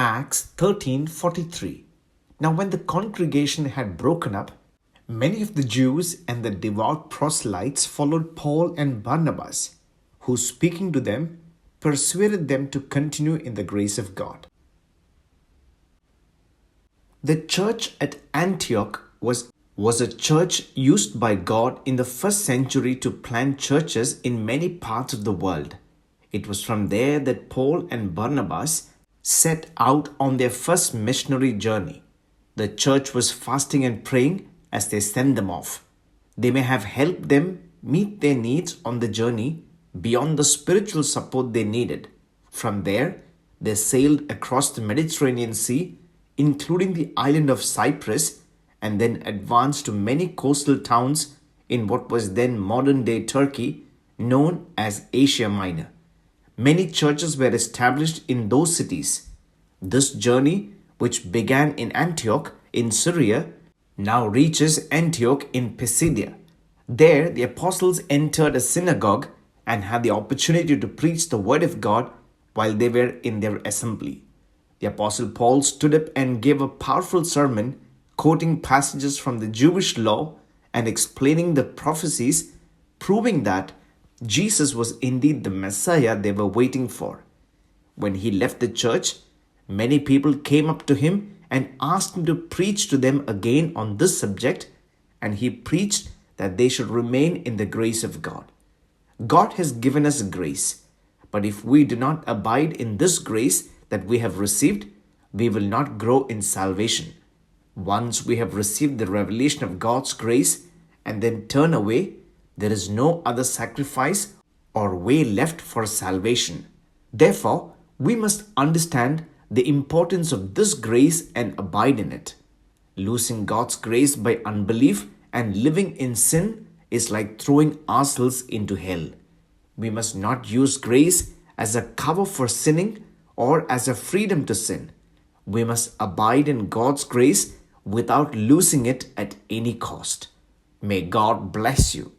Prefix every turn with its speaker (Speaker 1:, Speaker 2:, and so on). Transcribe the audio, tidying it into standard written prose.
Speaker 1: Acts 13:43. Now when the congregation had broken up, many of the Jews and the devout proselytes followed Paul and Barnabas, who speaking to them, persuaded them to continue in the grace of God. The church at Antioch was a church used by God in the first century to plant churches in many parts of the world. It was from there that Paul and Barnabas set out on their first missionary journey. The church was fasting and praying as they sent them off. They may have helped them meet their needs on the journey beyond the spiritual support they needed. From there, they sailed across the Mediterranean Sea, including the island of Cyprus, and then advanced to many coastal towns in what was then modern-day Turkey, known as Asia Minor. Many churches were established in those cities. This journey, which began in Antioch in Syria, now reaches Antioch in Pisidia. There, the apostles entered a synagogue and had the opportunity to preach the word of God while they were in their assembly. The apostle Paul stood up and gave a powerful sermon, quoting passages from the Jewish law and explaining the prophecies, proving that Jesus was indeed the Messiah they were waiting for. When he left the church, many people came up to him and asked him to preach to them again on this subject, and he preached that they should remain in the grace of God. God has given us grace, but if we do not abide in this grace that we have received, we will not grow in salvation. Once we have received the revelation of God's grace and then turn away, there is no other sacrifice or way left for salvation. Therefore, we must understand the importance of this grace and abide in it. Losing God's grace by unbelief and living in sin is like throwing ourselves into hell. We must not use grace as a cover for sinning or as a freedom to sin. We must abide in God's grace without losing it at any cost. May God bless you.